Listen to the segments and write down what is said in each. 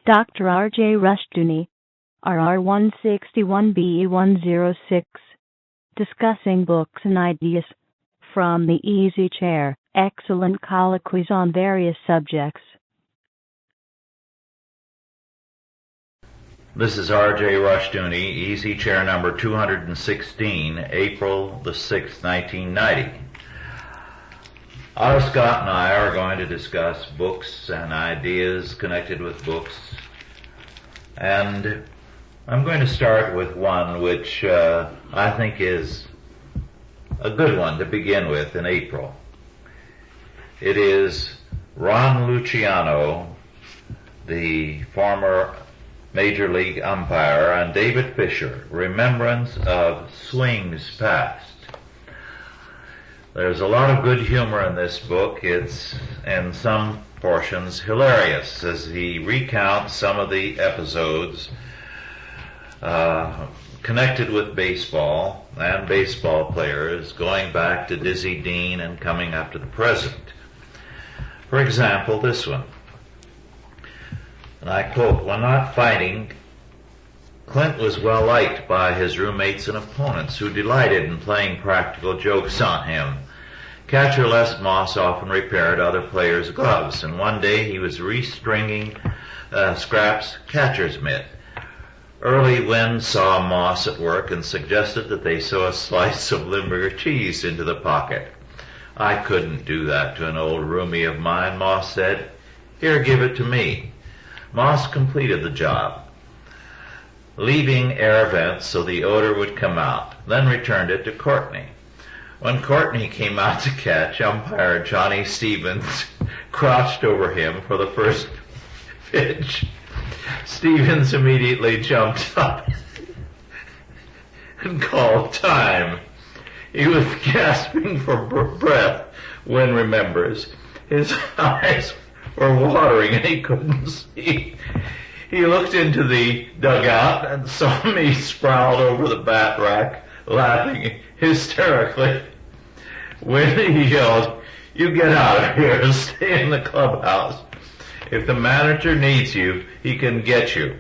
Dr. R.J. Rushdoony, RR161B106, discussing books and ideas from the Easy Chair, excellent colloquies on various subjects. This is R.J. Rushdoony, Easy Chair number 216, April the 6th, 1990. Otto Scott and I are going to discuss books and ideas connected with books, and I'm going to start with one which I think is a good one to begin with in April. It is Ron Luciano, the former Major League umpire, and David Fisher, Remembrance of Swings Past. There's a lot of good humor in this book. It's, in some portions, hilarious as he recounts some of the episodes connected with baseball and baseball players, going back to Dizzy Dean and coming up to the present. For example, this one. And I quote, "When not fighting, Clint was well liked by his roommates and opponents, who delighted in playing practical jokes on him. Catcher Les Moss often repaired other players' gloves, and one day he was restringing Scrap's catcher's mitt. Early Wynn saw Moss at work and suggested that they sew a slice of Limburger cheese into the pocket. 'I couldn't do that to an old roomie of mine,' Moss said. 'Here, give it to me.' Moss completed the job, leaving air vents so the odor would come out, then returned it to Courtney. When Courtney came out to catch, umpire Johnny Stevens crouched over him for the first pitch. Stevens immediately jumped up and called time. He was gasping for breath, Wynn remembers. His eyes were watering and he couldn't see. He looked into the dugout and saw me sprawled over the bat rack, laughing hysterically. When he yelled, 'You get out of here and stay in the clubhouse. If the manager needs you, he can get you.'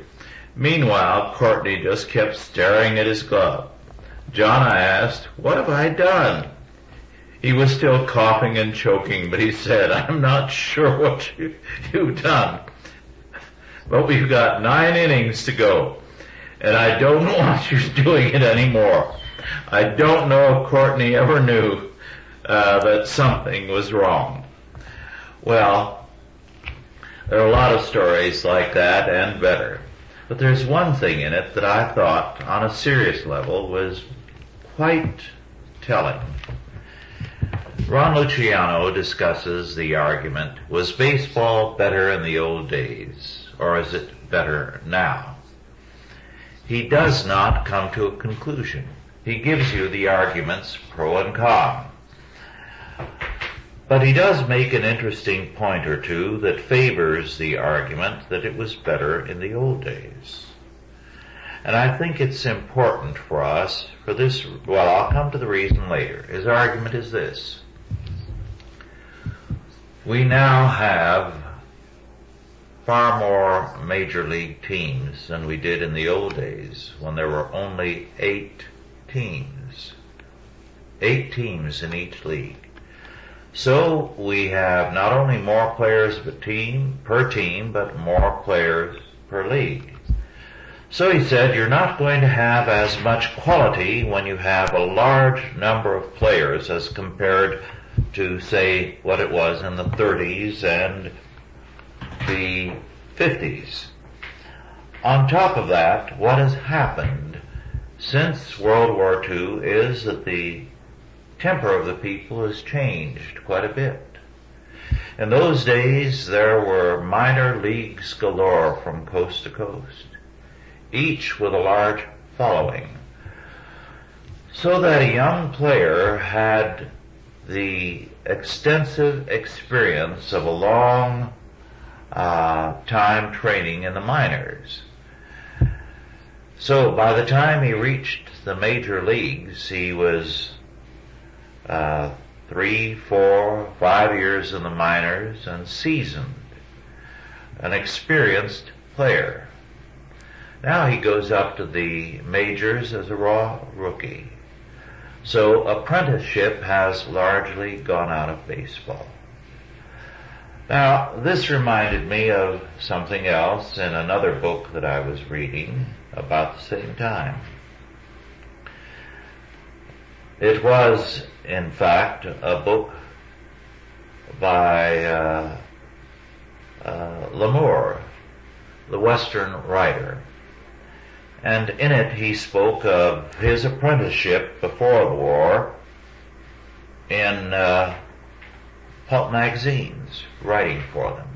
Meanwhile, Courtney just kept staring at his glove. 'John,' I asked, 'what have I done?' He was still coughing and choking, but he said, 'I'm not sure what you've done. But we've got 9 innings to go, and I don't want you doing it anymore.' I don't know if Courtney ever knew that something was wrong." Well, there are a lot of stories like that and better. But there's one thing in it that I thought, on a serious level, was quite telling. Ron Luciano discusses the argument, was baseball better in the old days, or is it better now? He does not come to a conclusion. He gives you the arguments pro and con. But he does make an interesting point or two that favors the argument that it was better in the old days. And I think it's important for us for this, well, I'll come to the reason later. His argument is this. We now have far more major league teams than we did in the old days when there were only 8 teams. 8 teams in each league. So we have not only more players per team, but more players per league. So he said, you're not going to have as much quality when you have a large number of players as compared to, say, what it was in the 30s and the 50s. On top of that, what has happened since World War II is that the temper of the people has changed quite a bit. In those days, there were minor leagues galore from coast to coast, each with a large following, so that a young player had the extensive experience of a long time training in the minors. So by the time he reached the major leagues, he was 3, 4, 5 years in the minors and seasoned, an experienced player. Now he goes up to the majors as a raw rookie. So apprenticeship has largely gone out of baseball. Now, this reminded me of something else in another book that I was reading about the same time. It was, in fact, a book by L'Amour, the Western writer. And in it he spoke of his apprenticeship before the war in pulp magazines, writing for them.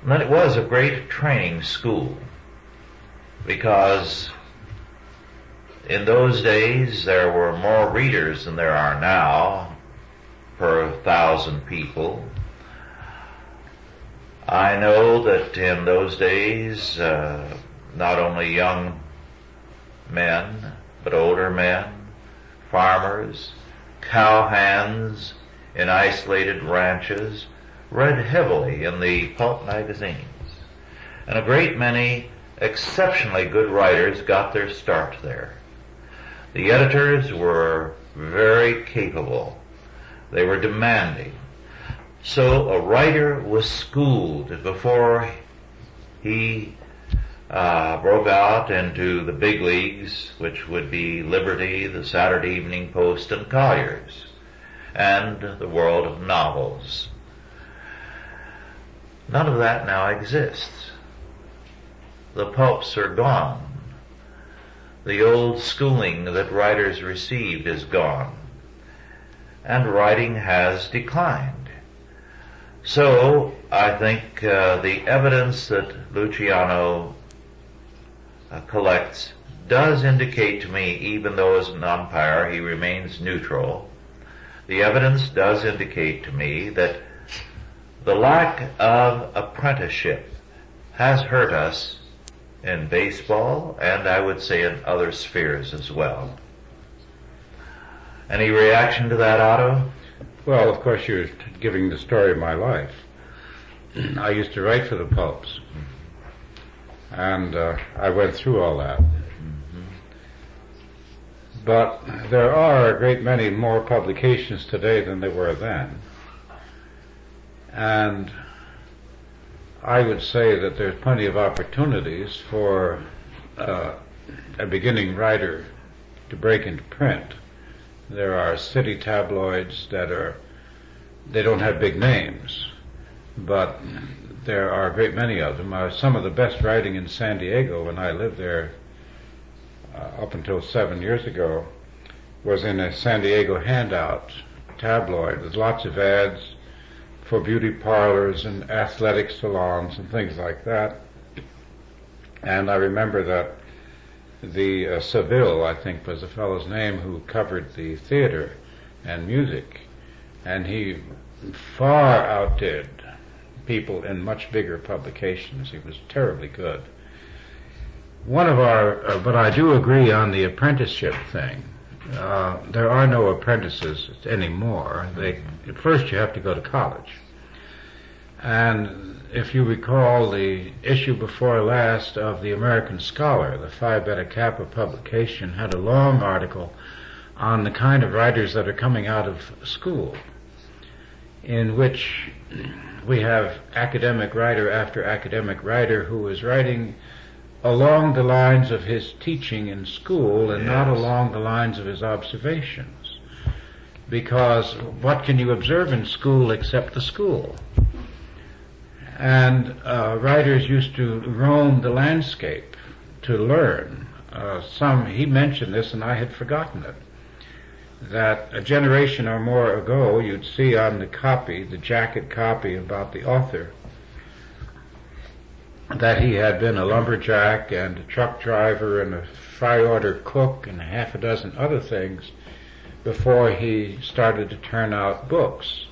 And it was a great training school, because in those days there were more readers than there are now per 1,000 people. I know that in those days not only young men, but older men, farmers, cowhands in isolated ranches read heavily in the pulp magazines. And a great many exceptionally good writers got their start there. The editors were very capable. They were demanding. So a writer was schooled before he broke out into the big leagues, which would be Liberty, the Saturday Evening Post, and Collier's, and the world of novels. None of that now exists. The pulps are gone. The old schooling that writers received is gone, and writing has declined. So I think the evidence that Luciano collects does indicate to me, even though as an umpire he remains neutral, the evidence does indicate to me that the lack of apprenticeship has hurt us in baseball, and I would say in other spheres as well. Any reaction to that, Otto? Well, of course, you're giving the story of my life. I used to write for the pulps, and I went through all that. But there are a great many more publications today than there were then. And I would say that there's plenty of opportunities for a beginning writer to break into print. There are city tabloids they don't have big names, but there are a great many of them. Some of the best writing in San Diego when I lived there up until 7 years ago was in a San Diego handout tabloid with lots of ads for beauty parlors and athletic salons and things like that. And I remember that the Seville, I think was the fellow's name, who covered the theater and music, and he far outdid people in much bigger publications. He was terribly good. But I do agree on the apprenticeship thing. There are no apprentices anymore. At first you have to go to college. And if you recall the issue before last of the American Scholar, the Phi Beta Kappa publication had a long article on the kind of writers that are coming out of school, in which we have academic writer after academic writer who is writing along the lines of his teaching in school and not along the lines of his observations. Because what can you observe in school except the school? And writers used to roam the landscape to learn. He mentioned this and I had forgotten it, that a generation or more ago you'd see on the copy, the jacket copy about the author, that he had been a lumberjack and a truck driver and a fry order cook and a half a dozen other things before he started to turn out books.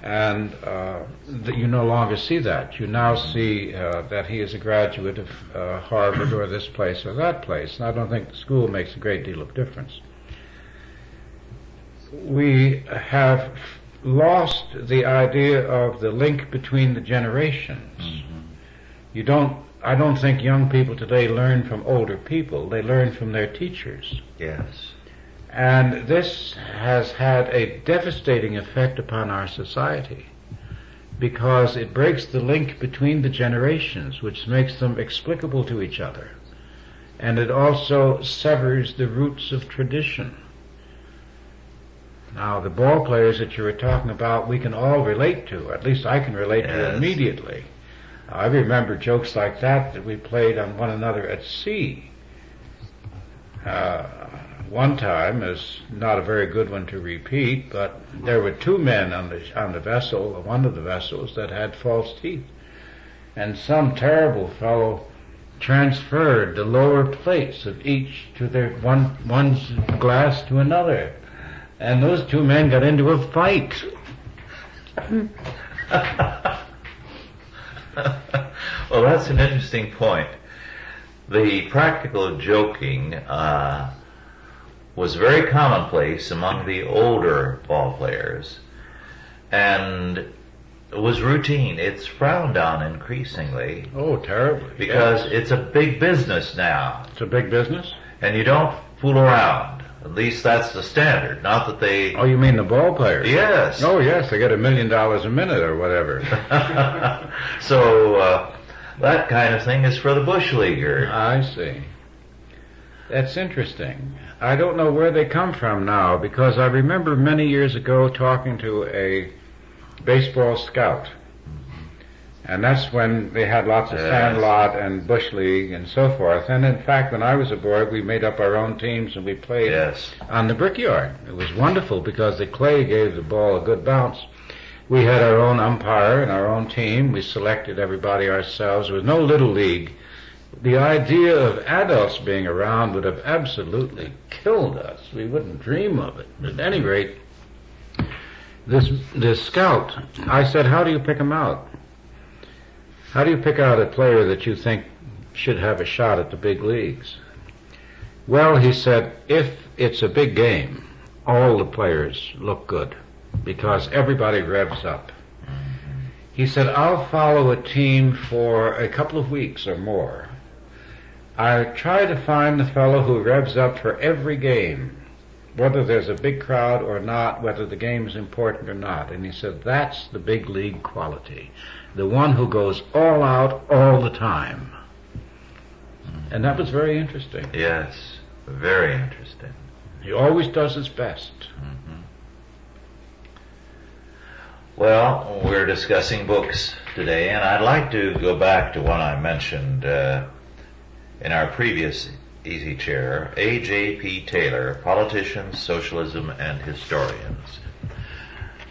And you no longer see that. You now see that he is a graduate of Harvard or this place or that place. And I don't think school makes a great deal of difference. We have lost the idea of the link between the generations. I don't think young people today learn from older people. They learn from their teachers. Yes. And this has had a devastating effect upon our society because it breaks the link between the generations, which makes them explicable to each other. And it also severs the roots of tradition. Now, the ball players that you were talking about, we can all relate to. At least I can relate to immediately. I remember jokes like that we played on one another at sea. One time is not a very good one to repeat, but there were two men on the vessel, one of the vessels, that had false teeth. And some terrible fellow transferred the lower plates of each to their one's glass to another. And those two men got into a fight. Well, that's an interesting point. The practical joking was very commonplace among the older ball players, and it was routine. It's frowned on increasingly. Oh, terribly. Because yes. It's a big business now. It's a big business? And you don't fool around. At least that's the standard. Not that they... Oh, you mean the ball players? Yes. Oh, yes, they get $1 million a minute or whatever. So, that kind of thing is for the bush leaguer. I see. That's interesting. I don't know where they come from now, because I remember many years ago talking to a baseball scout. And that's when they had lots of sandlot and bush league and so forth. And in fact, when I was aboard, we made up our own teams and we played on the brickyard. It was wonderful because the clay gave the ball a good bounce. We had our own umpire and our own team. We selected everybody ourselves. There was no little league. The idea of adults being around would have absolutely killed us. We wouldn't dream of it. But at any rate, this scout, I said, how do you pick him out? How do you pick out a player that you think should have a shot at the big leagues? Well, he said, if it's a big game, all the players look good because everybody revs up. He said, I'll follow a team for a couple of weeks or more. I try to find the fellow who revs up for every game, whether there's a big crowd or not, whether the game is important or not. And he said, that's the big league quality. The one who goes all out all the time. And that was very interesting. Yes, very interesting. He always does his best. Mm-hmm. Well, we're discussing books today, and I'd like to go back to one I mentioned in our previous Easy Chair, A.J.P. Taylor, Politicians, Socialism, and Historians.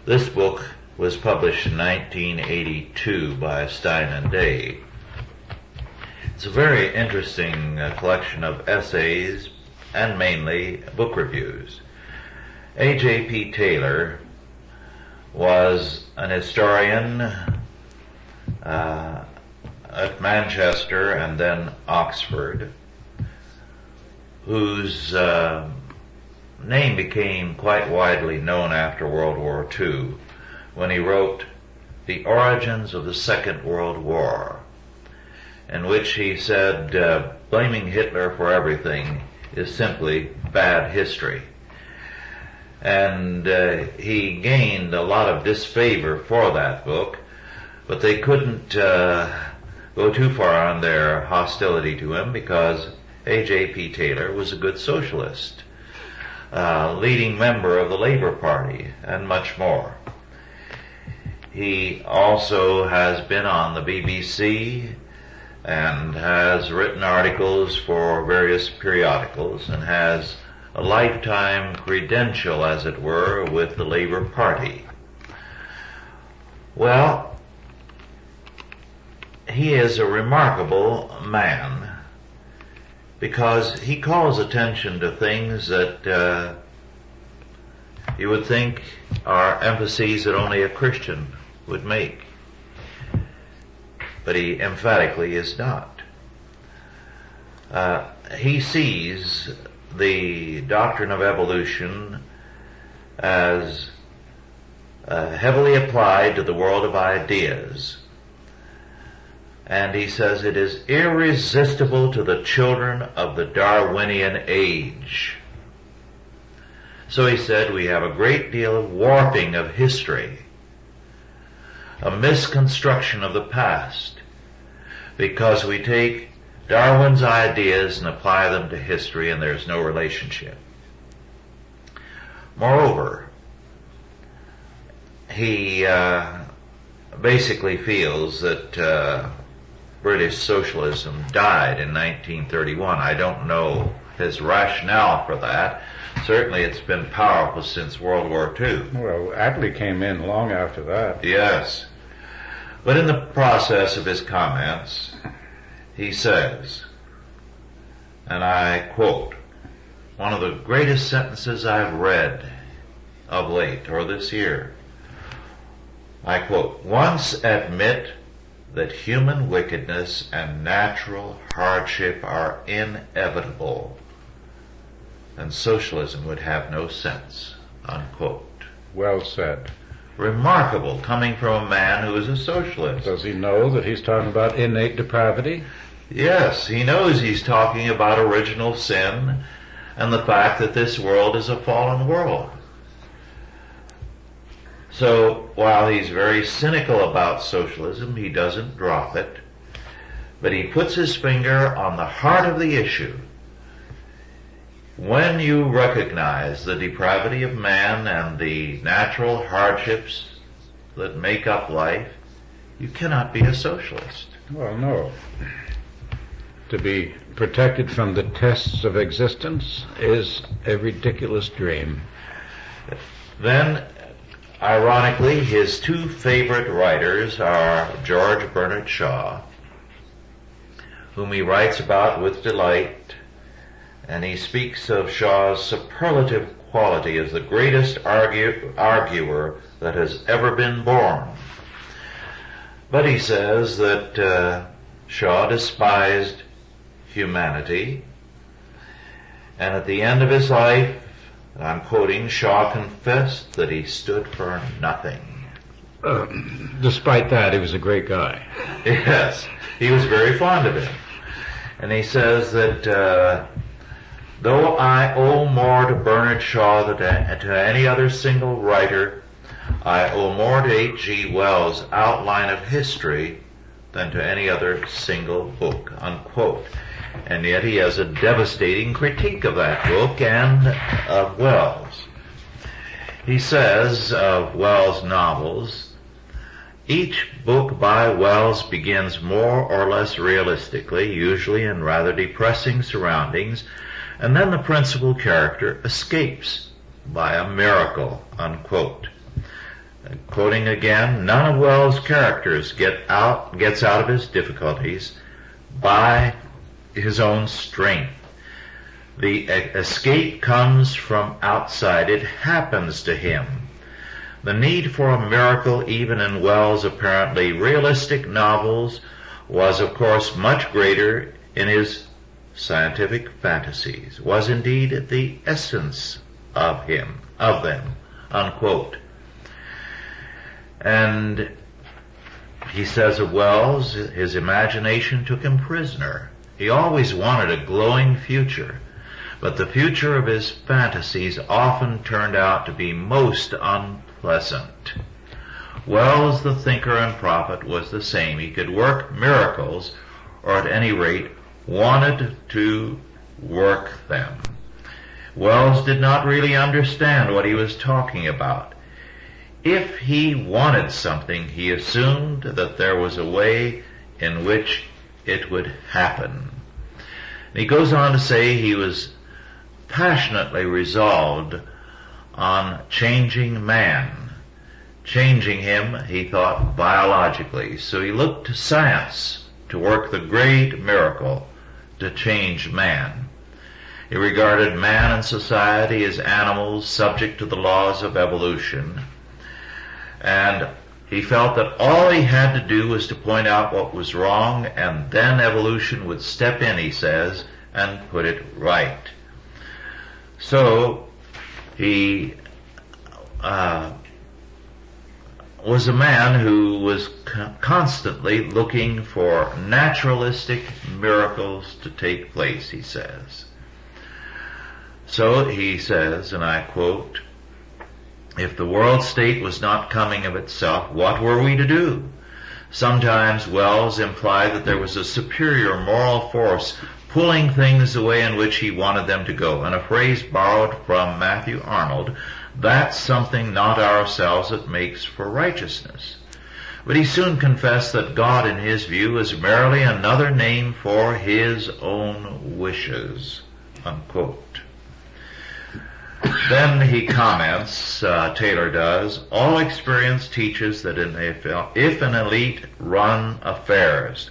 This book was published in 1982 by Stein and Day. It's a very interesting collection of essays and mainly book reviews. A.J.P. Taylor was an historian at Manchester and then Oxford, whose name became quite widely known after World War II when he wrote The Origins of the Second World War, in which he said blaming Hitler for everything is simply bad history. And he gained a lot of disfavor for that book, but they couldn't go too far on their hostility to him because A.J.P. Taylor was a good socialist, leading member of the Labour Party, and much more. He also has been on the BBC and has written articles for various periodicals and has a lifetime credential, as it were, with the Labour Party. Well, he is a remarkable man because he calls attention to things that you would think are emphases that only a Christian would make. But he emphatically is not. He sees the doctrine of evolution as heavily applied to the world of ideas, And he says it is irresistible to the children of the Darwinian age. So he said we have a great deal of warping of history, a misconstruction of the past, because we take Darwin's ideas and apply them to history, and there's no relationship. Moreover, he basically feels that British socialism died in 1931. I don't know his rationale for that. Certainly it's been powerful since World War II. Well, Attlee came in long after that. Yes. But in the process of his comments, he says, and I quote, one of the greatest sentences I've read of late, or this year. I quote, once admit that human wickedness and natural hardship are inevitable, and socialism would have no sense, unquote. Well said. Remarkable, coming from a man who is a socialist. Does he know that he's talking about innate depravity? Yes, he knows he's talking about original sin and the fact that this world is a fallen world. So, while he's very cynical about socialism, he doesn't drop it, but he puts his finger on the heart of the issue. When you recognize the depravity of man and the natural hardships that make up life, you cannot be a socialist. Well, no. To be protected from the tests of existence is a ridiculous dream. Then, ironically, his two favorite writers are George Bernard Shaw, whom he writes about with delight, and he speaks of Shaw's superlative quality as the greatest arguer that has ever been born. But he says that Shaw despised humanity, and at the end of his life, I'm quoting, Shaw confessed that he stood for nothing. Despite that, he was a great guy. Yes, he was very fond of him. And he says that though I owe more to Bernard Shaw than to any other single writer, I owe more to H.G. Wells' Outline of History than to any other single book, unquote. And yet he has a devastating critique of that book and of Wells. He says of Wells' novels, each book by Wells begins more or less realistically, usually in rather depressing surroundings, and then the principal character escapes by a miracle, unquote. Quoting again, none of Wells' characters gets out of his difficulties by his own strength. The escape comes from outside. It happens to him. The need for a miracle, even in Wells' apparently realistic novels, was of course much greater in his scientific fantasies, was indeed the essence of them, unquote. And he says of Wells, his imagination took him prisoner. He always wanted a glowing future, but the future of his fantasies often turned out to be most unpleasant. Wells, the thinker and prophet, was the same. He could work miracles, or at any rate, wanted to work them. Wells did not really understand what he was talking about. If he wanted something, he assumed that there was a way in which it would happen. And he goes on to say he was passionately resolved on changing man. Changing him, he thought, biologically. So he looked to science to work the great miracle to change man. He regarded man and society as animals subject to the laws of evolution, and he felt that all he had to do was to point out what was wrong, and then evolution would step in, he says, and put it right. So he was a man who was constantly looking for naturalistic miracles to take place, he says. So he says, and I quote, "If the world state was not coming of itself, what were we to do?" Sometimes Wells implied that there was a superior moral force pulling things the way in which he wanted them to go, and a phrase borrowed from Matthew Arnold, "That's something not ourselves that makes for righteousness." But he soon confessed that God, in his view, is merely another name for his own wishes, unquote. Then he comments, Taylor does, "All experience teaches that if an elite run affairs,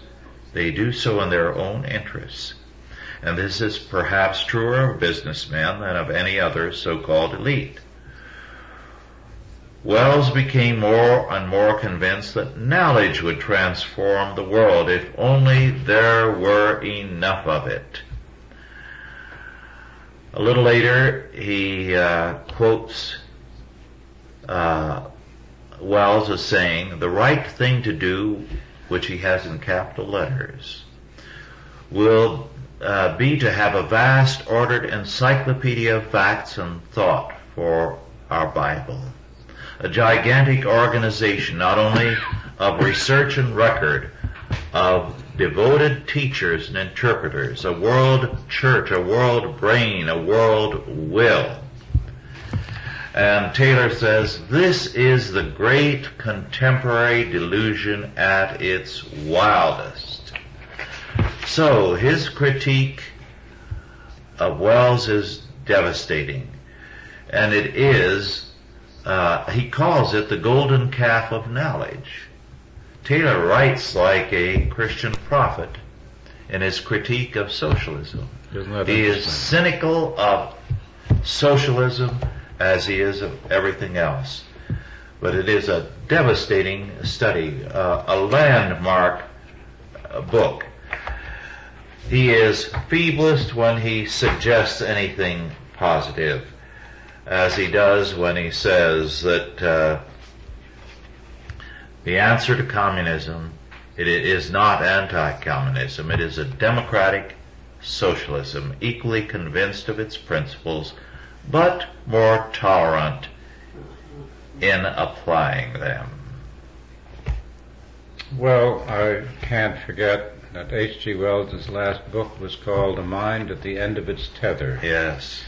they do so in their own interests. And this is perhaps truer of businessmen than of any other so-called elite." Wells became more and more convinced that knowledge would transform the world if only there were enough of it. A little later, he quotes Wells as saying, "The right thing to do," which he has in capital letters, "will be to have a vast ordered encyclopedia of facts and thought for our Bible. A gigantic organization, not only of research and record, of devoted teachers and interpreters, a world church, a world brain, a world will." And Taylor says, "This is the great contemporary delusion at its wildest." So his critique of Wells is devastating, and it is, he calls it the golden calf of knowledge. Taylor writes like a Christian prophet in his critique of socialism. He is cynical of socialism as he is of everything else. But it is a devastating study, a landmark book. He is feeblest when he suggests anything positive, as he does when he says that the answer to communism, it is not anti-communism, it is a democratic socialism, equally convinced of its principles, but more tolerant in applying them. Well, I can't forget that H.G. Wells' last book was called A Mind at the End of Its Tether. Yes.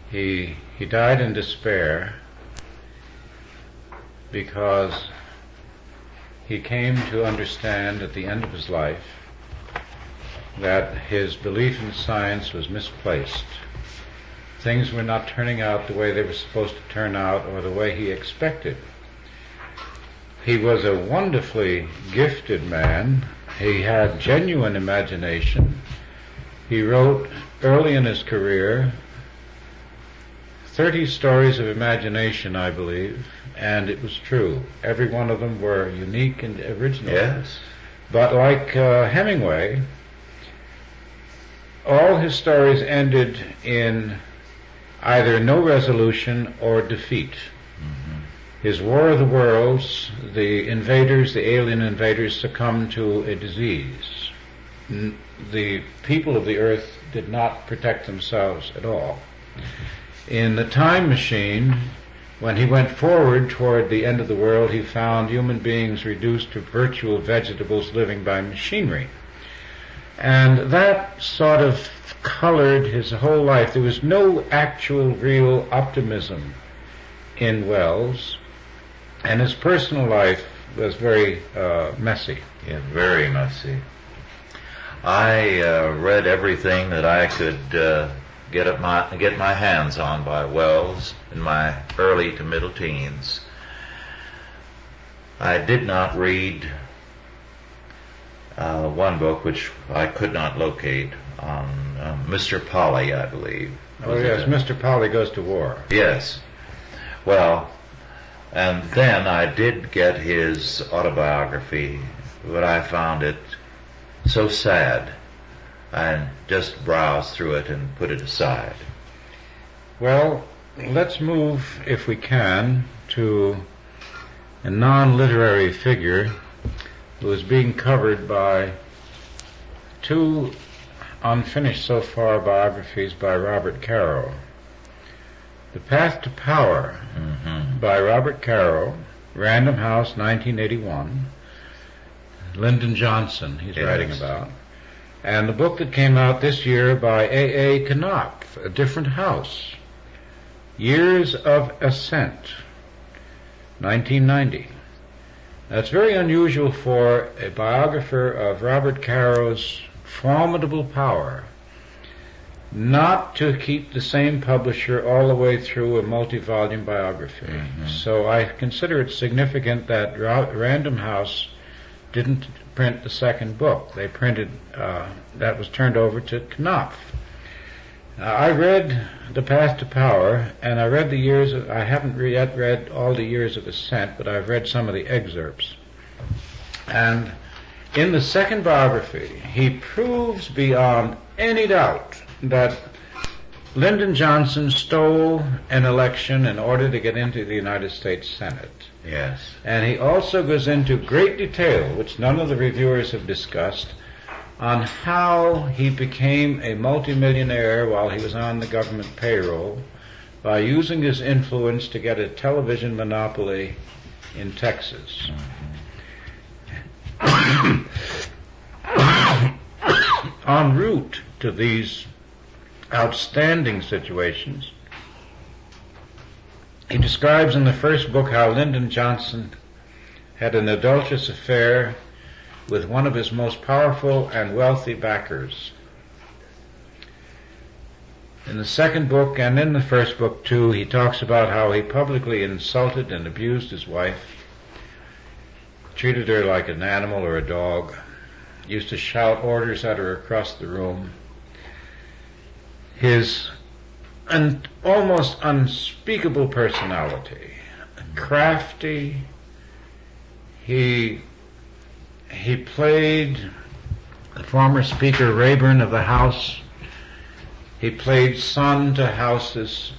He died in despair because he came to understand at the end of his life that his belief in science was misplaced. Things were not turning out the way they were supposed to turn out or the way he expected. He was a wonderfully gifted man. He had genuine imagination. He wrote early in his career 30 stories of imagination, I believe, and it was true. Every one of them were unique and original. Yes. But like Hemingway, all his stories ended in either no resolution or defeat. Mm-hmm. His War of the Worlds, the invaders, the alien invaders, succumbed to a disease. The people of the earth did not protect themselves at all. In The Time Machine, when he went forward toward the end of the world, he found human beings reduced to virtual vegetables living by machinery. And that sort of colored his whole life. There was no actual, real optimism in Wells, and his personal life was very messy. Yeah, very messy. I read everything that I could get my hands on by Wells in my early to middle teens. I did not read one book which I could not locate on Mr. Polly, I believe. Oh yes, Mr. Polly Goes to War. Yes. Well, and then I did get his autobiography, but I found it so sad. I just browsed through it and put it aside. Well, let's move, if we can, to a non-literary figure who is being covered by two unfinished so far biographies by Robert Caro. The Path to Power by Robert Caro, Random House, 1981. Lyndon Johnson he's writing about. And the book that came out this year by A.A. Knopf, A Different House, Years of Ascent, 1990. That's very unusual for a biographer of Robert Caro's formidable power not to keep the same publisher all the way through a multi-volume biography. So I consider it significant that Random House didn't print the second book. They printed, that was turned over to Knopf. I read The Path to Power, and I read I haven't yet read all the Years of Ascent, but I've read some of the excerpts. And in the second biography, he proves beyond any doubt that Lyndon Johnson stole an election in order to get into the United States Senate. Yes. And he also goes into great detail, which none of the reviewers have discussed, on how he became a multimillionaire while he was on the government payroll by using his influence to get a television monopoly in Texas. En route to these outstanding situations, he describes in the first book how Lyndon Johnson had an adulterous affair with one of his most powerful and wealthy backers. In the second book, and in the first book too, he talks about how he publicly insulted and abused his wife, treated her like an animal or a dog, used to shout orders at her across the room. His almost unspeakable personality, crafty. He played the former Speaker Rayburn of the House. He played son to House's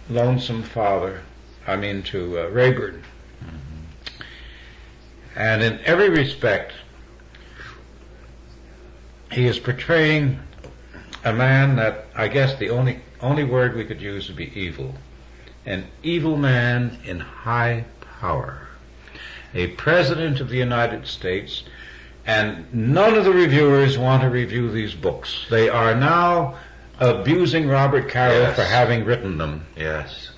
lonesome father, to Rayburn. And in every respect, he is portraying a man that I guess the only word we could use would be evil. An evil man in high power. A president of the United States, and none of the reviewers want to review these books. They are now abusing Robert Caro for having written them. Yes.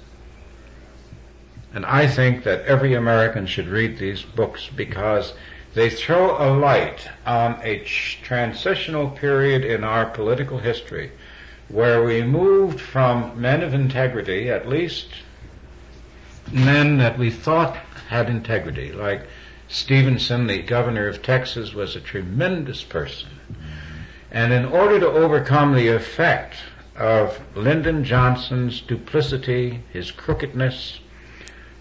And I think that every American should read these books because they throw a light on a transitional period in our political history where we moved from men of integrity, at least men that we thought had integrity, like Stevenson, the governor of Texas, was a tremendous person. And in order to overcome the effect of Lyndon Johnson's duplicity, his crookedness,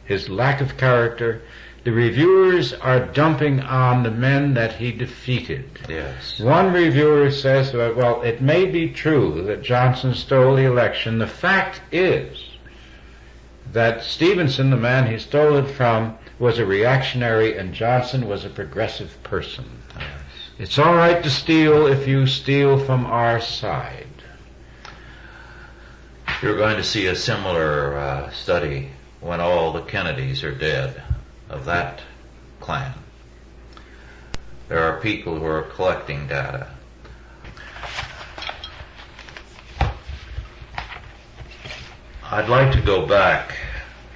his lack of character, the reviewers are dumping on the men that he defeated. Yes. One reviewer says, well, it may be true that Johnson stole the election. The fact is that Stevenson, the man he stole it from, was a reactionary and Johnson was a progressive person. Yes. It's all right to steal if you steal from our side. You're going to see a similar study when all the Kennedys are dead of that clan. There are people who are collecting data. I'd like to go back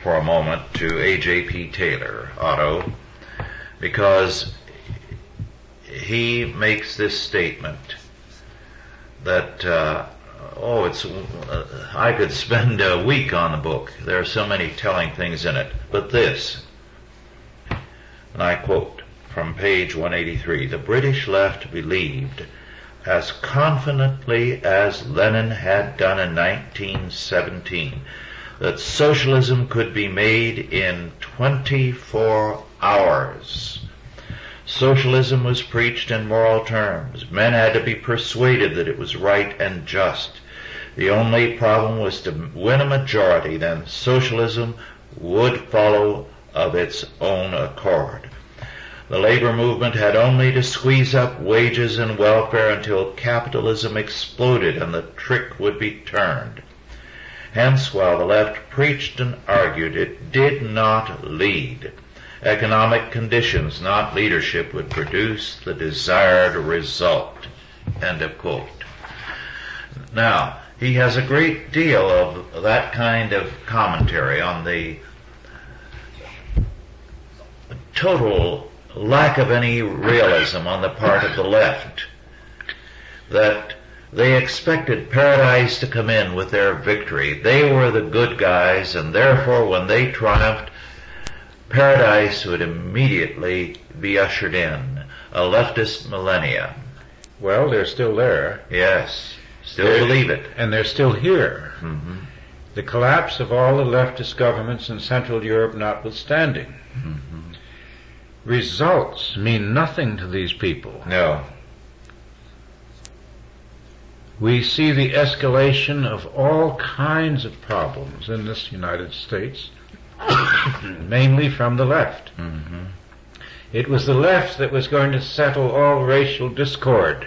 for a moment to A.J.P. Taylor, Otto, because he makes this statement that I could spend a week on the book. There are so many telling things in it. But this, and I quote from page 183, the British left believed as confidently as Lenin had done in 1917 that socialism could be made in 24 hours. Socialism was preached in moral terms. Men had to be persuaded that it was right and just. The only problem was to win a majority, then socialism would follow of its own accord. The labor movement had only to squeeze up wages and welfare until capitalism exploded and the trick would be turned. Hence, while the left preached and argued, it did not lead. Economic conditions, not leadership, would produce the desired result. End of quote. Now, he has a great deal of that kind of commentary on the total lack of any realism on the part of the left, that they expected paradise to come in with their victory. They were the good guys, and therefore when they triumphed, paradise would immediately be ushered in. A leftist millennium. Well, they're still there. Yes, still believe it. And they're still here. Mm-hmm. The collapse of all the leftist governments in Central Europe notwithstanding. Mm-hmm. Results mean nothing to these people. No. We see the escalation of all kinds of problems in this United States, mainly from the left. Mm-hmm. It was the left that was going to settle all racial discord.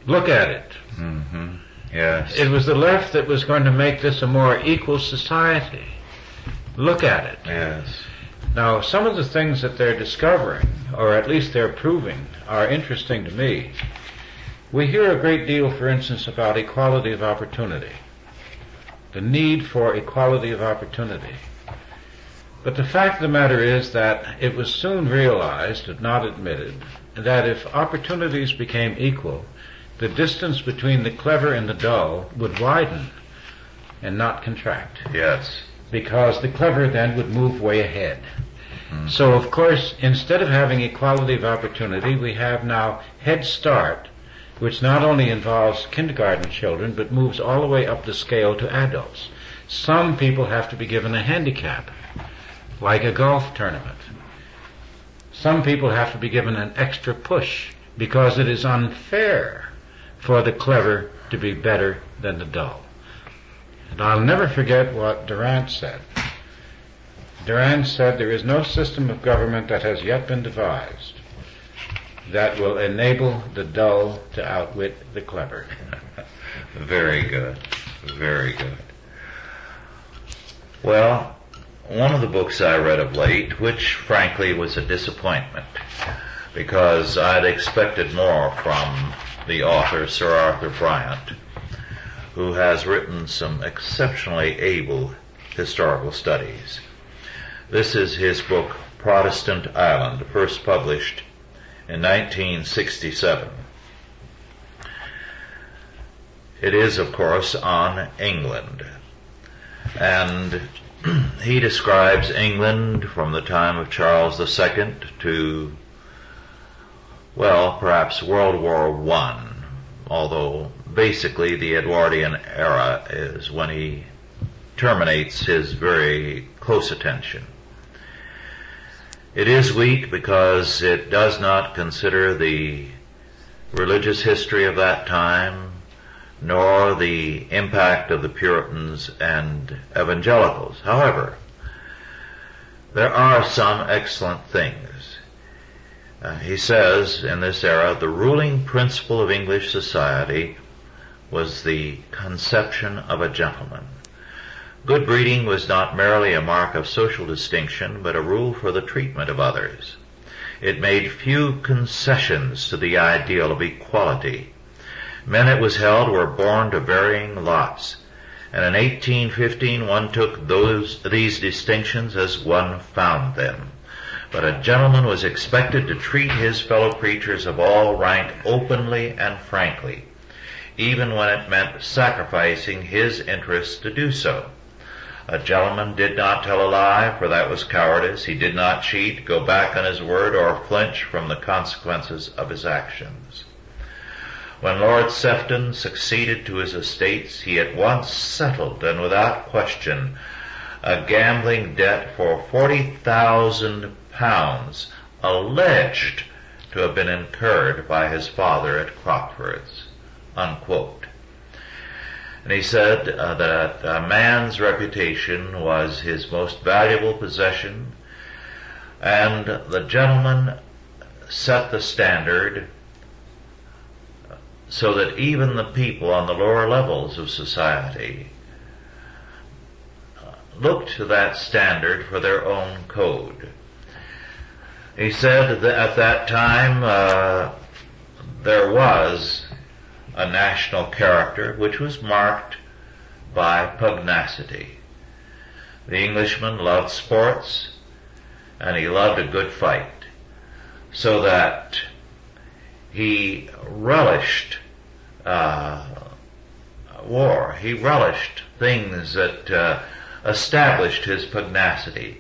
Look at it. Mm-hmm. Yes. It was the left that was going to make this a more equal society. Look at it. Yes. Now, some of the things that they're discovering, or at least they're proving, are interesting to me. We hear a great deal, for instance, about equality of opportunity, the need for equality of opportunity. But the fact of the matter is that it was soon realized, if not admitted, that if opportunities became equal, the distance between the clever and the dull would widen and not contract. Yes. Because the clever then would move way ahead. So, of course, instead of having equality of opportunity, we have now Head Start, which not only involves kindergarten children, but moves all the way up the scale to adults. Some people have to be given a handicap, like a golf tournament. Some people have to be given an extra push, because it is unfair for the clever to be better than the dull. And I'll never forget what Durant said. Durant said, there is no system of government that has yet been devised that will enable the dull to outwit the clever. Very good. Very good. Well, one of the books I read of late, which frankly was a disappointment, because I'd expected more from the author, Sir Arthur Bryant, who has written some exceptionally able historical studies. This is his book, Protestant Ireland, first published in 1967. It is, of course, on England. And he describes England from the time of Charles II to, well, perhaps World War I, although basically the Edwardian era is when he terminates his very close attention. It is weak because it does not consider the religious history of that time, nor the impact of the Puritans and evangelicals. However, there are some excellent things. He says, in this era, the ruling principle of English society was the conception of a gentleman. Good breeding was not merely a mark of social distinction, but a rule for the treatment of others. It made few concessions to the ideal of equality. Men, it was held, were born to varying lots, and in 1815 one took these distinctions as one found them. But a gentleman was expected to treat his fellow creatures of all rank openly and frankly, even when it meant sacrificing his interests to do so. A gentleman did not tell a lie, for that was cowardice. He did not cheat, go back on his word, or flinch from the consequences of his actions. When Lord Sefton succeeded to his estates, he at once settled, and without question, a gambling debt for £40,000, alleged to have been incurred by his father at Crockford's, unquote. And he said that a man's reputation was his most valuable possession, and the gentleman set the standard so that even the people on the lower levels of society looked to that standard for their own code. He said that at that time there was a national character which was marked by pugnacity. The Englishman loved sports, and he loved a good fight, so that he relished war. He relished things that established his pugnacity.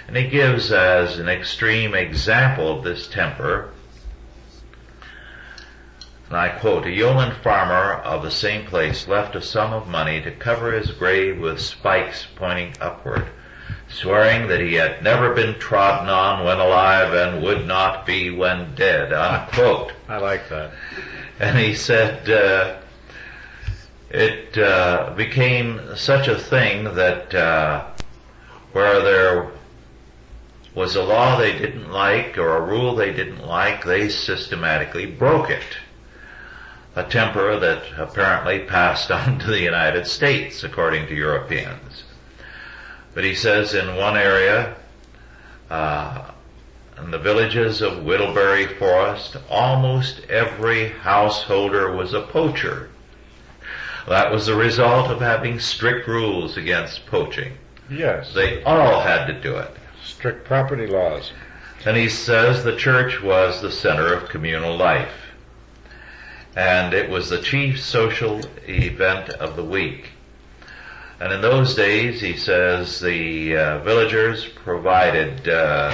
And he gives as an extreme example of this temper, and I quote, "A yeoman farmer of the same place left a sum of money to cover his grave with spikes pointing upward, swearing that he had never been trodden on when alive and would not be when dead," unquote. I like that. And he said it became such a thing that where there was a law they didn't like or a rule they didn't like, they systematically broke it. A temper that apparently passed on to the United States, according to Europeans. But he says in one area, in the villages of Whittleberry Forest, almost every householder was a poacher. That was the result of having strict rules against poaching. Yes. They all had to do it. Strict property laws. And he says the church was the center of communal life. And it was the chief social event of the week. And in those days, he says, the villagers provided the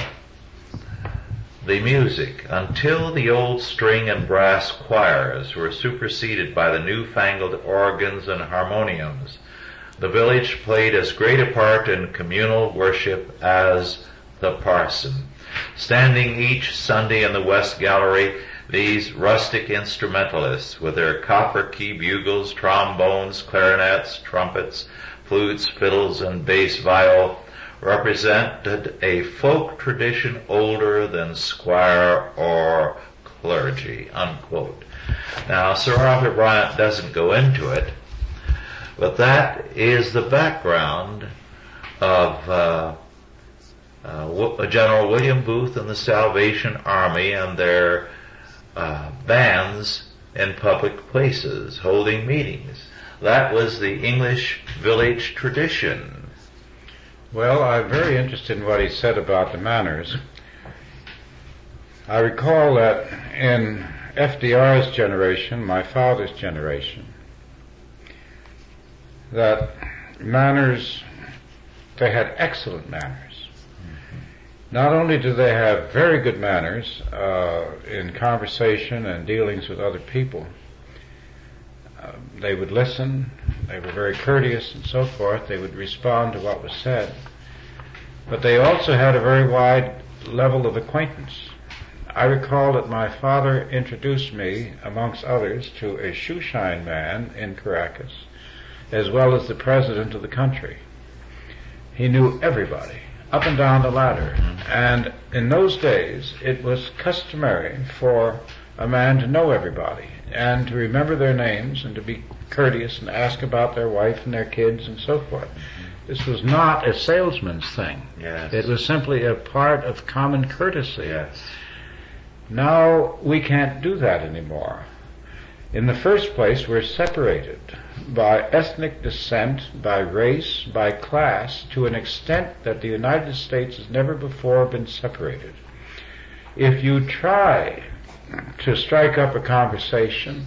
music until the old string and brass choirs were superseded by the newfangled organs and harmoniums. The village played as great a part in communal worship as the parson. Standing each Sunday in the West Gallery, these rustic instrumentalists, with their copper key bugles, trombones, clarinets, trumpets, flutes, fiddles, and bass viol, represented a folk tradition older than squire or clergy, unquote. Now, Sir Arthur Bryant doesn't go into it, but that is the background of General William Booth and the Salvation Army and their bands in public places, holding meetings. That was the English village tradition. Well, I'm very interested in what he said about the manners. I recall that in FDR's generation, my father's generation, that manners, they had excellent manners. Not only do they have very good manners in conversation and dealings with other people, they would listen, they were very courteous and so forth, they would respond to what was said, but they also had a very wide level of acquaintance. I recall that my father introduced me, amongst others, to a shoeshine man in Caracas, as well as the president of the country. He knew everybody, up and down the ladder. And in those days, it was customary for a man to know everybody and to remember their names and to be courteous and ask about their wife and their kids and so forth. This was not a salesman's thing. Yes. It was simply a part of common courtesy. Yes. Now we can't do that anymore. In the first place, we're separated by ethnic descent, by race, by class, to an extent that the United States has never before been separated. If you try to strike up a conversation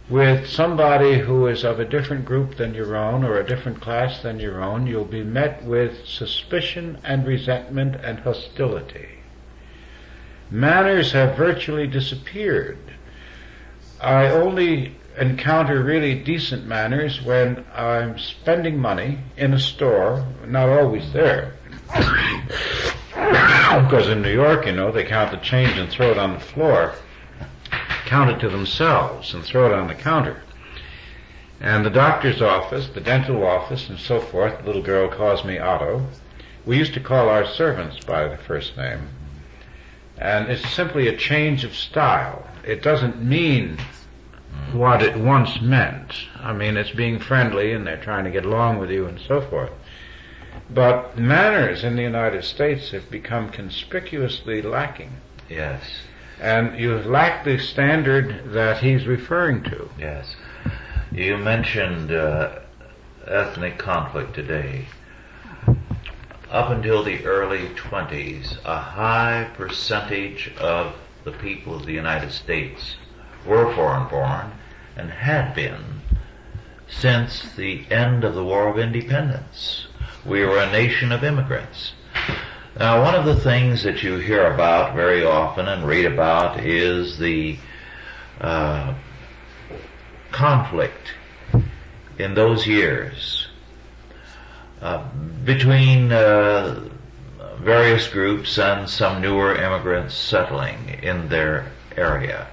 with somebody who is of a different group than your own or a different class than your own, you'll be met with suspicion and resentment and hostility. Manners have virtually disappeared. I only encounter really decent manners when I'm spending money in a store, not always there. Because in New York, they count the change and throw it on the floor, count it to themselves and throw it on the counter. And the doctor's office, the dental office, and so forth, the little girl calls me Otto. We used to call our servants by the first name. And it's simply a change of style. It doesn't mean what it once meant. I mean, it's being friendly and they're trying to get along with you and so forth. But manners in the United States have become conspicuously lacking. Yes. And you lack the standard that he's referring to. Yes. You mentioned ethnic conflict today. Up until the early 20s, a high percentage of the people of the United States were foreign-born and had been since the end of the War of Independence. We were a nation of immigrants. Now, one of the things that you hear about very often and read about is the conflict in those years between various groups and some newer immigrants settling in their area.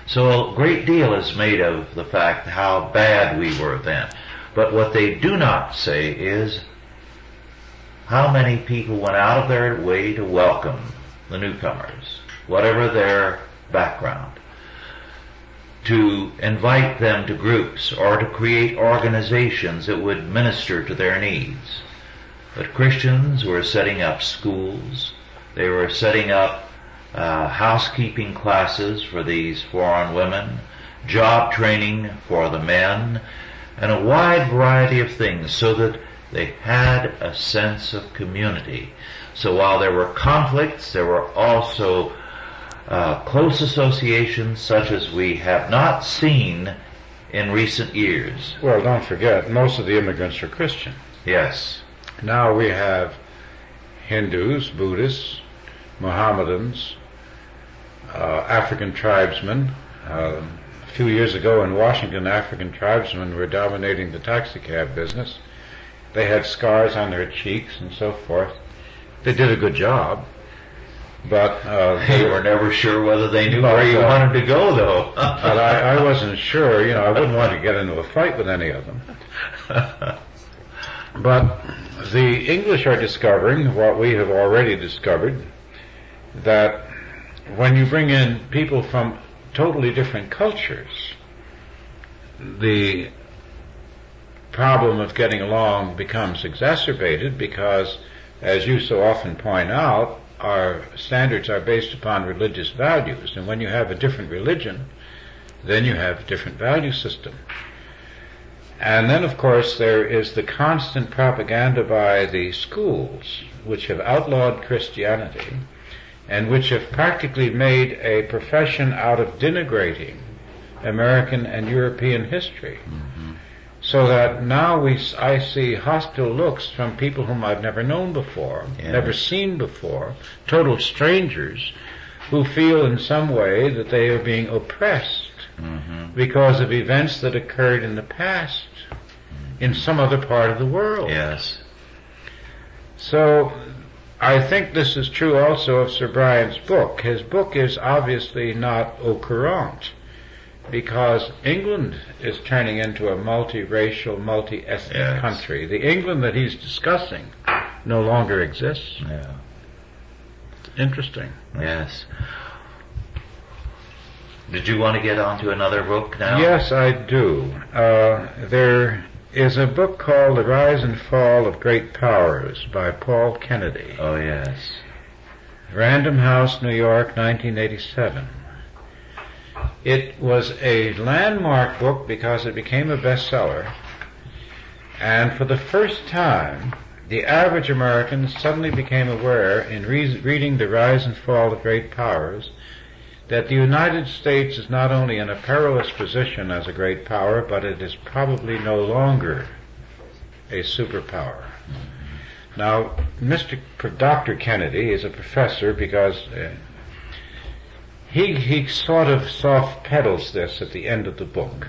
So a great deal is made of the fact how bad we were then. But what they do not say is how many people went out of their way to welcome the newcomers, whatever their background, to invite them to groups or to create organizations that would minister to their needs. But Christians were setting up schools, they were setting up housekeeping classes for these foreign women, job training for the men, and a wide variety of things so that they had a sense of community. So while there were conflicts, there were also close associations such as we have not seen in recent years. Well, don't forget, most of the immigrants are Christian. Yes. Now we have Hindus, Buddhists, Mohammedans, African tribesmen. A few years ago in Washington, African tribesmen were dominating the taxicab business. They had scars on their cheeks and so forth. They did a good job, but they were never sure whether they knew where you wanted to go, though. But I wasn't sure. I wouldn't want to get into a fight with any of them. But the English are discovering what we have already discovered, that when you bring in people from totally different cultures, the problem of getting along becomes exacerbated because, as you so often point out, our standards are based upon religious values. And when you have a different religion, then you have a different value system. And then, of course, there is the constant propaganda by the schools, which have outlawed Christianity, and which have practically made a profession out of denigrating American and European history. Mm-hmm. So that now I see hostile looks from people whom I've never known before, never seen before, total strangers, who feel in some way that they are being oppressed because of events that occurred in the past in some other part of the world. Yes. So I think this is true also of Sir Brian's book. His book is obviously not au courant, because England is turning into a multiracial, multi-ethnic country. The England that he's discussing no longer exists. Yeah. Interesting. Yes. Did you want to get on to another book now? Yes, I do. There is a book called The Rise and Fall of Great Powers by Paul Kennedy. Oh, yes. Random House, New York, 1987. It was a landmark book because it became a bestseller, and for the first time, the average American suddenly became aware, in reading The Rise and Fall of Great Powers, that the United States is not only in a perilous position as a great power, but it is probably no longer a superpower. Now, Dr. Kennedy is a professor because he sort of soft pedals this at the end of the book.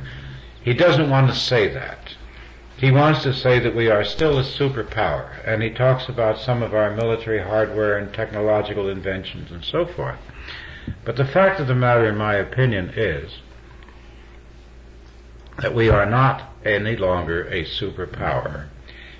He doesn't want to say that. He wants to say that we are still a superpower, and he talks about some of our military hardware and technological inventions and so forth. But the fact of the matter, in my opinion, is that we are not any longer a superpower.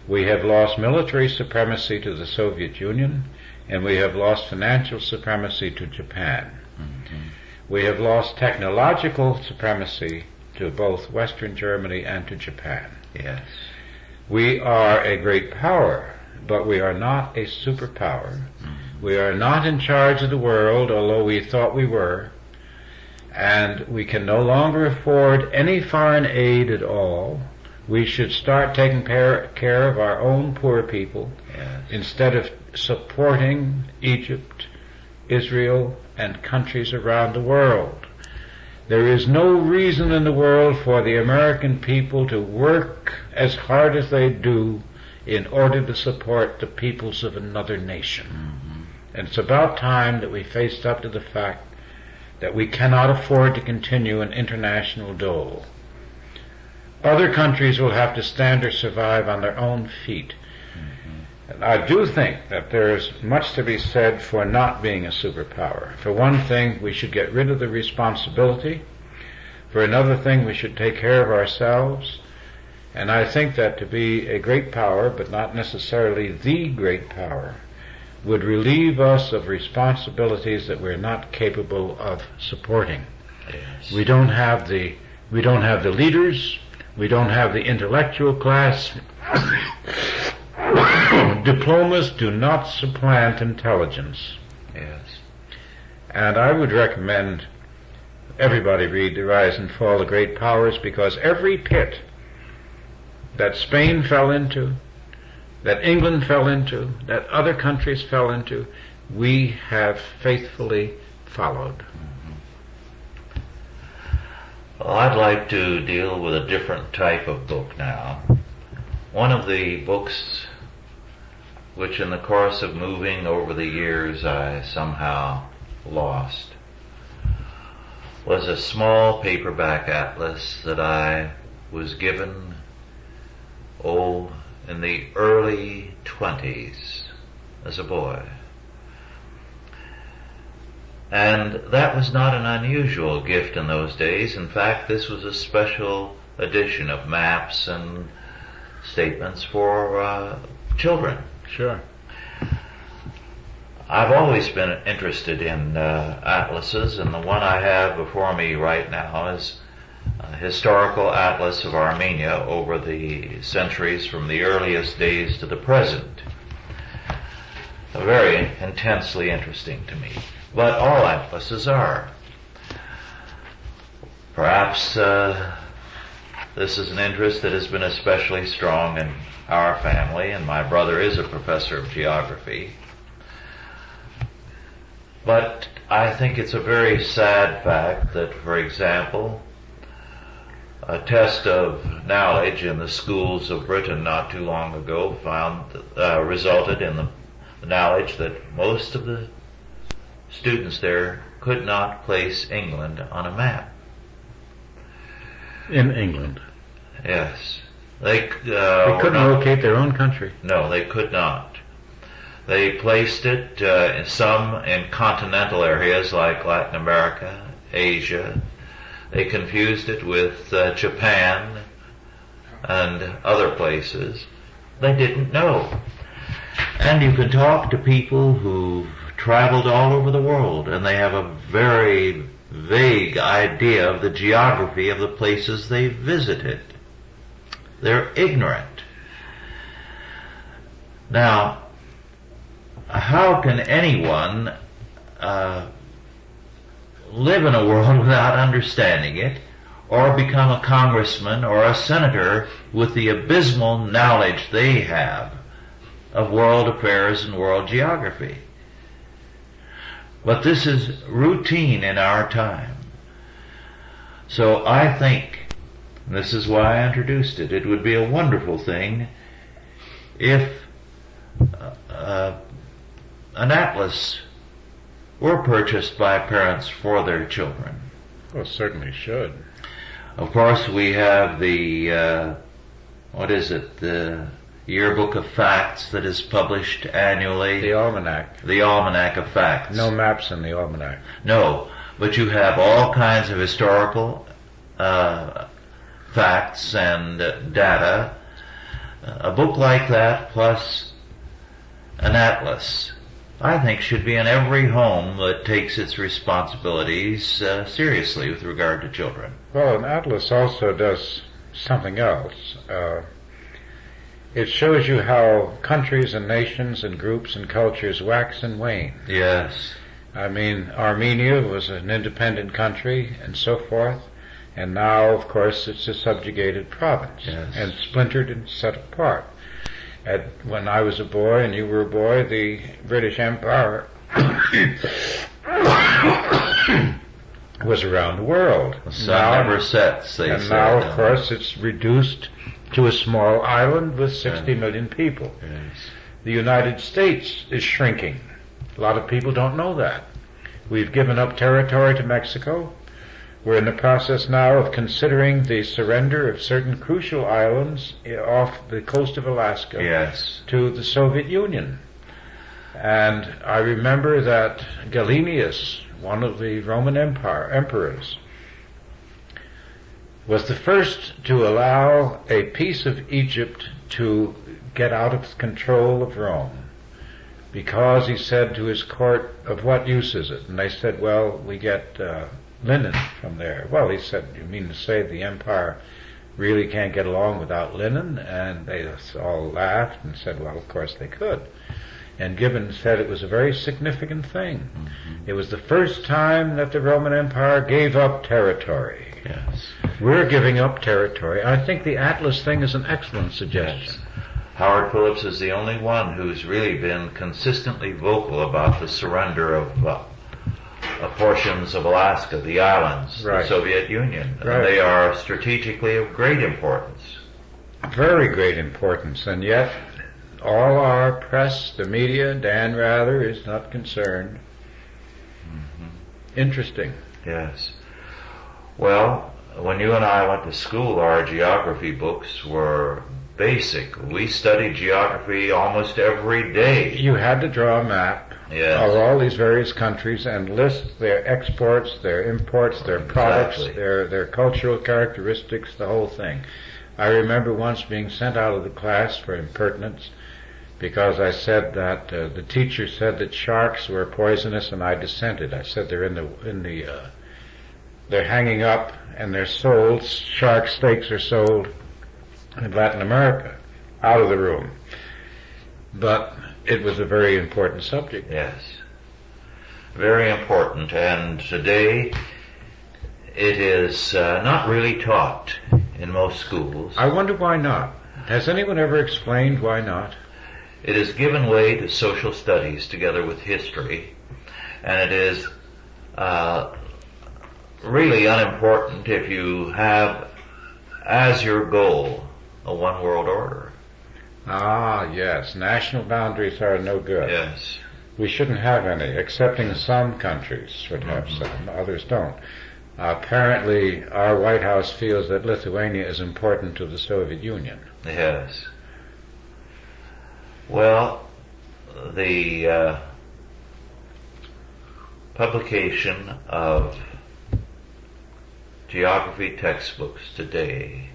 We have lost military supremacy to the Soviet Union, and we have lost financial supremacy to Japan. Mm-hmm. We have lost technological supremacy to both Western Germany and to Japan. Yes. We are a great power, but we are not a superpower. Mm-hmm. We are not in charge of the world, although we thought we were, and we can no longer afford any foreign aid at all. We should start taking care of our own poor people, yes, instead of supporting Egypt, Israel, and countries around the world. There is no reason in the world for the American people to work as hard as they do in order to support the peoples of another nation. Mm-hmm. And it's about time that we faced up to the fact that we cannot afford to continue an international dole. Other countries will have to stand or survive on their own feet. Mm-hmm. And I do think that there is much to be said for not being a superpower. For one thing, we should get rid of the responsibility. For another thing, we should take care of ourselves. And I think that to be a great power, but not necessarily the great power, would relieve us of responsibilities that we're not capable of supporting. Yes. We don't have the leaders. We don't have the intellectual class. Diplomas do not supplant intelligence. Yes. And I would recommend everybody read The Rise and Fall of Great Powers, because every pit that Spain fell into, that England fell into, that other countries fell into, we have faithfully followed. Well, I'd like to deal with a different type of book now. One of the books which in the course of moving over the years I somehow lost was a small paperback atlas that I was given, in the early 20s as a boy. And that was not an unusual gift in those days. In fact, this was a special edition of maps and statements for children. Sure. I've always been interested in atlases, and the one I have before me right now is a historical atlas of Armenia over the centuries from the earliest days to the present. Very intensely interesting to me. But all atlases are. Perhaps this is an interest that has been especially strong in our family, and my brother is a professor of geography. But I think it's a very sad fact that, for example, a test of knowledge in the schools of Britain not too long ago resulted in the knowledge that most of the students there could not place England on a map. In England? Yes. They couldn't locate their own country. No, they could not. They placed it some in continental areas like Latin America, Asia. They confused it with Japan and other places. They didn't know. And you can talk to people who've traveled all over the world, and they have a very vague idea of the geography of the places they visited. They're ignorant. Now, how can anyone live in a world without understanding it, or become a congressman or a senator with the abysmal knowledge they have of world affairs and world geography? But this is routine in our time. So I think, and this is why I introduced it, it would be a wonderful thing if an atlas were purchased by parents for their children. Well, certainly should. Of course, we have the, the Yearbook of Facts that is published annually. The Almanac. The Almanac of Facts. No maps in the Almanac. No, but you have all kinds of historical facts and data. A book like that plus an atlas, I think, should be in every home that takes its responsibilities seriously with regard to children. Well, an atlas also does something else. It shows you how countries and nations and groups and cultures wax and wane. Yes. I mean, Armenia was an independent country and so forth, and now, of course, it's a subjugated province, yes, and splintered and set apart. When I was a boy and you were a boy, the British Empire was around the world. The sun never sets, they say. And now, of course, it's reduced to a small island with 60 million people. Yes. The United States is shrinking. A lot of people don't know that. We've given up territory to Mexico. We're in the process now of considering the surrender of certain crucial islands off the coast of Alaska, yes, to the Soviet Union. And I remember that Gallienus, one of the Roman emperors, was the first to allow a piece of Egypt to get out of control of Rome, because he said to his court, "Of what use is it?" And they said, "Well, we get linen from there." Well, he said, "You mean to say the empire really can't get along without linen?" And they all laughed and said, well, of course they could. And Gibbon said it was a very significant thing. Mm-hmm. It was the first time that the Roman Empire gave up territory. Yes. We're giving up territory. I think the Atlas thing is an excellent suggestion. Yes. Howard Phillips is the only one who's really been consistently vocal about the surrender of portions of Alaska, the islands, right, the Soviet Union. Right. They are strategically of great importance. Very great importance, and yet all our press, the media, Dan Rather, is not concerned. Mm-hmm. Interesting. Yes. Well, when you and I went to school, our geography books were basic. We studied geography almost every day. You had to draw a map, yes, of all these various countries and list their exports, their imports, their products, exactly, their cultural characteristics, the whole thing. I remember once being sent out of the class for impertinence because I said that the teacher said that sharks were poisonous, and I dissented. I said they're hanging up and they're sold. Shark steaks are sold in Latin America. Out of the room. But it was a very important subject. Yes. Very important. And today it is not really taught in most schools. I wonder why not. Has anyone ever explained why not? It has given way to social studies together with history, and it is really unimportant if you have as your goal a one world order. Ah, yes. National boundaries are no good. Yes. We shouldn't have any, excepting some countries should have some, others don't. Apparently, our White House feels that Lithuania is important to the Soviet Union. Yes. Well, the publication of geography textbooks today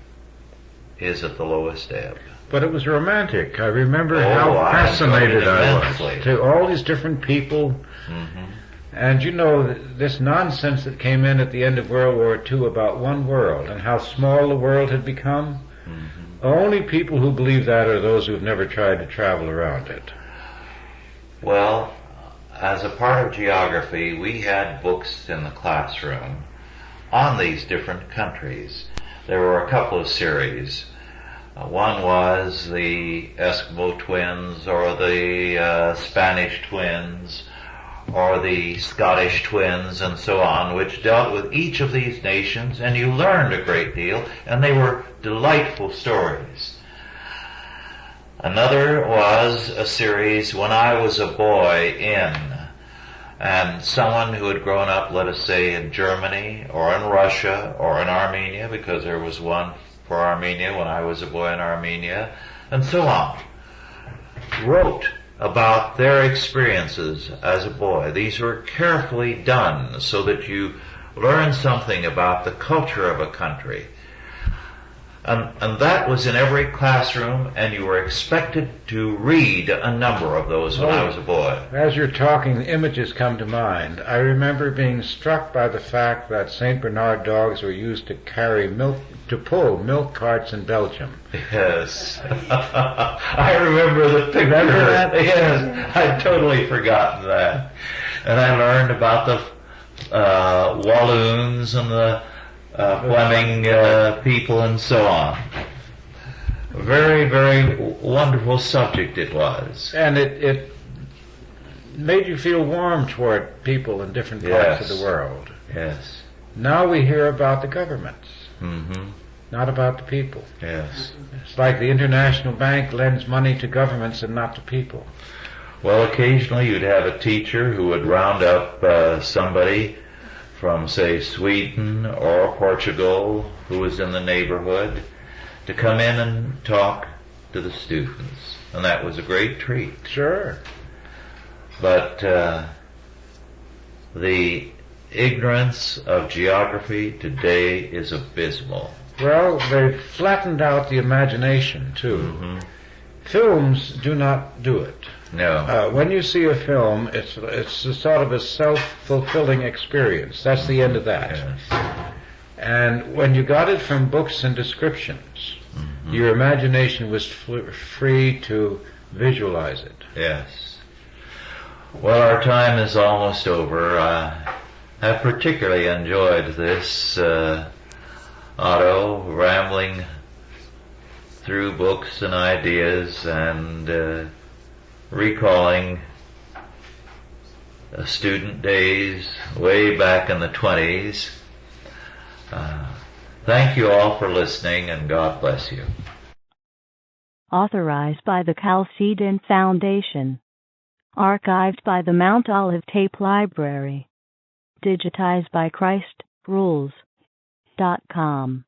is at the lowest ebb. But it was romantic. I remember how fascinated I was to all these different people. Mm-hmm. And you know, this nonsense that came in at the end of World War II about one world and how small the world had become, the only people who believe that are those who have never tried to travel around it. Well, as a part of geography, we had books in the classroom on these different countries. There were a couple of series. One was the Eskimo twins, or the Spanish twins, or the Scottish twins, and so on, which dealt with each of these nations, and you learned a great deal, and they were delightful stories. Another was a series When I Was a Boy In, and someone who had grown up, let us say, in Germany, or in Russia, or in Armenia, because there was one for Armenia, When I Was a Boy in Armenia, and so on, wrote about their experiences as a boy. These were carefully done so that you learn something about the culture of a country. And that was in every classroom, and you were expected to read a number of those when I was a boy. As you're talking, images come to mind. I remember being struck by the fact that St. Bernard dogs were used to pull milk carts in Belgium. Yes. I remember the picture. Remember that? Yes, I'd totally forgotten that. And I learned about the Walloons and the Fleming people and so on. Very, very wonderful subject it was. And it made you feel warm toward people in different parts of the world. Yes. Now we hear about the governments, not about the people. Yes. It's like the International Bank lends money to governments and not to people. Well, occasionally you'd have a teacher who would round up somebody from, say, Sweden or Portugal, who was in the neighborhood, to come in and talk to the students. And that was a great treat. Sure. But the ignorance of geography today is abysmal. Well, they've flattened out the imagination, too. Films do not do it. No. When you see a film, it's a sort of a self-fulfilling experience. That's the end of that. Yes. And when you got it from books and descriptions, your imagination was free to visualize it. Yes. Well, our time is almost over. I've particularly enjoyed this, Otto, rambling through books and ideas and recalling student days way back in the 20s. Thank you all for listening, and God bless you. Authorized by the Chalcedon Foundation. Archived by the Mount Olive Tape Library. Digitized by ChristRules.com.